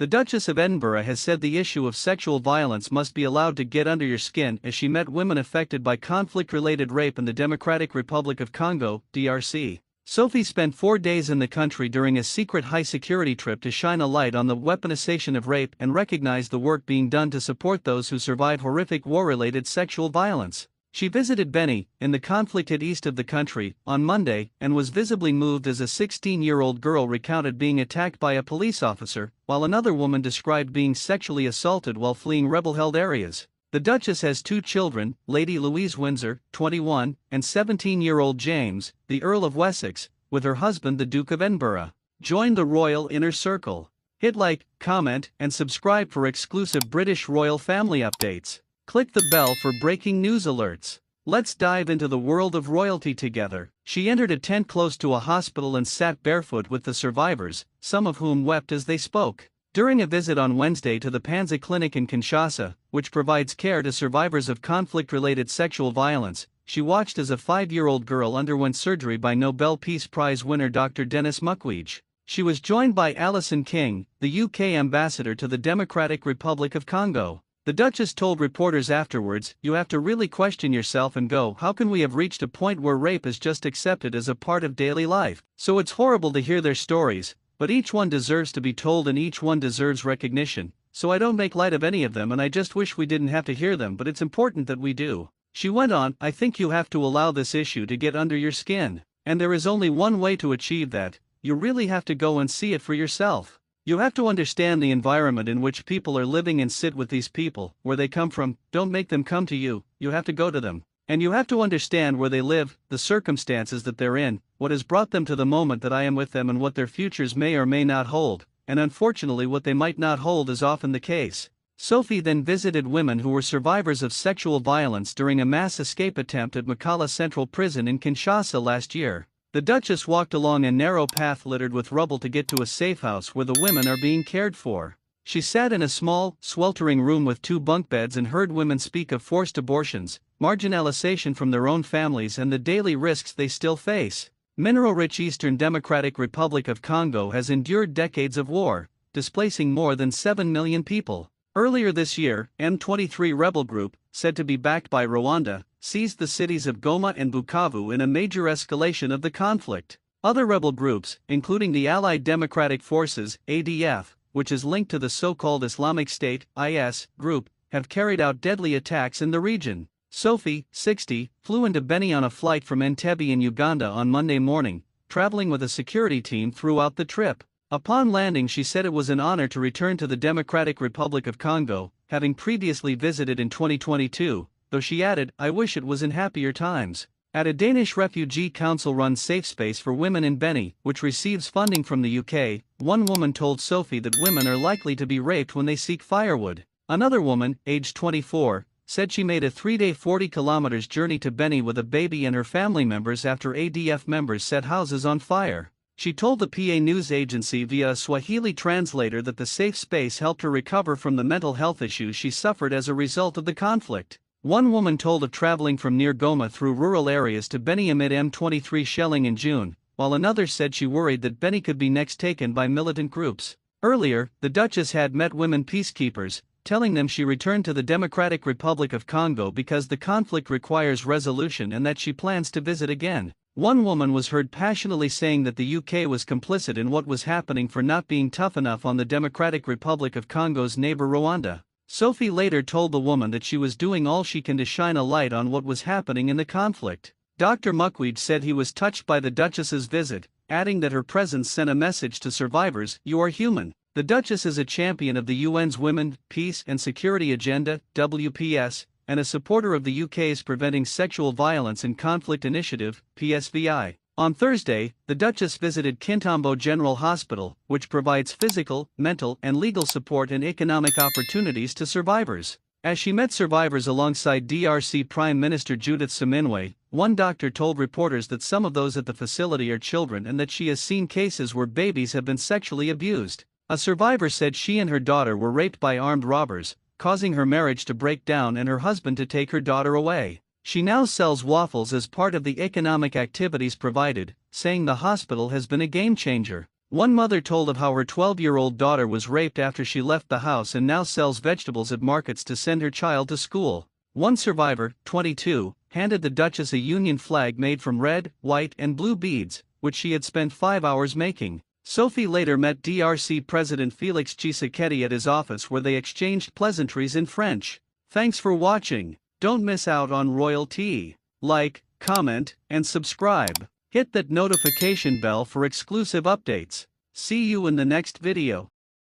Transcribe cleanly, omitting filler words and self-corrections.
The Duchess of Edinburgh has said the issue of sexual violence must be allowed to get under your skin as she met women affected by conflict-related rape in the Democratic Republic of Congo, DRC. Sophie spent 4 days in the country during a secret high-security trip to shine a light on the weaponisation of rape and recognize the work being done to support those who survive horrific war-related sexual violence. She visited Beni, in the conflict-hit east of the country, on Monday and was visibly moved as a 16-year-old girl recounted being attacked by a police officer, while another woman described being sexually assaulted while fleeing rebel-held areas. The Duchess has 2 children, Lady Louise Windsor, 21, and 17-year-old James, the Earl of Wessex, with her husband the Duke of Edinburgh. Join the royal inner circle. Hit like, comment, and subscribe for exclusive British royal family updates. Click the bell for breaking news alerts. Let's dive into the world of royalty together. She entered a tent close to a hospital and sat barefoot with the survivors, some of whom wept as they spoke. During a visit on Wednesday to the Panzi Clinic in Kinshasa, which provides care to survivors of conflict-related sexual violence, she watched as a 5-year-old girl underwent surgery by Nobel Peace Prize winner Dr. Denis Mukwege. She was joined by Alison King, the UK ambassador to the Democratic Republic of Congo. The Duchess told reporters afterwards, "You have to really question yourself and go, how can we have reached a point where rape is just accepted as a part of daily life? So it's horrible to hear their stories, but each one deserves to be told and each one deserves recognition, so I don't make light of any of them and I just wish we didn't have to hear them, but it's important that we do." She went on, "I think you have to allow this issue to get under your skin. And there is only one way to achieve that. You really have to go and see it for yourself. You have to understand the environment in which people are living and sit with these people, where they come from. Don't make them come to you, you have to go to them. And you have to understand where they live, the circumstances that they're in, what has brought them to the moment that I am with them and what their futures may or may not hold, and unfortunately what they might not hold is often the case." Sophie then visited women who were survivors of sexual violence during a mass escape attempt at Makala Central Prison in Kinshasa last year. The Duchess walked along a narrow path littered with rubble to get to a safe house where the women are being cared for. She sat in a small, sweltering room with 2 bunk beds and heard women speak of forced abortions, marginalization from their own families and the daily risks they still face. Mineral-rich Eastern Democratic Republic of Congo has endured decades of war, displacing more than 7 million people. Earlier this year, M23 rebel group, said to be backed by Rwanda, seized the cities of Goma and Bukavu in a major escalation of the conflict. Other rebel groups, including the Allied Democratic Forces, ADF, which is linked to the so-called Islamic State, IS, group, have carried out deadly attacks in the region. Sophie, 60, flew into Beni on a flight from Entebbe in Uganda on Monday morning, traveling with a security team throughout the trip. Upon landing, she said it was an honor to return to the Democratic Republic of Congo, having previously visited in 2022, though she added, "I wish it was in happier times." At a Danish Refugee Council-run safe space for women in Beni, which receives funding from the UK, one woman told Sophie that women are likely to be raped when they seek firewood. Another woman, aged 24, said she made a 3-day 40-kilometers journey to Beni with a baby and her family members after ADF members set houses on fire. She told the PA news agency via a Swahili translator that the safe space helped her recover from the mental health issues she suffered as a result of the conflict. One woman told of traveling from near Goma through rural areas to Beni amid M23 shelling in June, while another said she worried that Beni could be next taken by militant groups. Earlier, the Duchess had met women peacekeepers, telling them she returned to the Democratic Republic of Congo because the conflict requires resolution and that she plans to visit again. One woman was heard passionately saying that the UK was complicit in what was happening for not being tough enough on the Democratic Republic of Congo's neighbor Rwanda. Sophie later told the woman that she was doing all she can to shine a light on what was happening in the conflict. Dr. Mukwege said he was touched by the Duchess's visit, adding that her presence sent a message to survivors: "You are human." The Duchess is a champion of the UN's Women, Peace and Security Agenda, WPS, and a supporter of the UK's Preventing Sexual Violence in Conflict Initiative, PSVI. On Thursday, the Duchess visited Kintambo General Hospital, which provides physical, mental, and legal support and economic opportunities to survivors. As she met survivors alongside DRC Prime Minister Judith Suminwe, one doctor told reporters that some of those at the facility are children and that she has seen cases where babies have been sexually abused. A survivor said she and her daughter were raped by armed robbers, causing her marriage to break down and her husband to take her daughter away. She now sells waffles as part of the economic activities provided, saying the hospital has been a game changer. One mother told of how her 12-year-old daughter was raped after she left the house and now sells vegetables at markets to send her child to school. One survivor, 22, handed the Duchess a Union flag made from red, white, and blue beads, which she had spent 5 hours making. Sophie later met DRC President Félix Tshisekedi at his office where they exchanged pleasantries in French. Thanks for watching. Don't miss out on royalty. Like, comment, and subscribe. Hit that notification bell for exclusive updates. See you in the next video.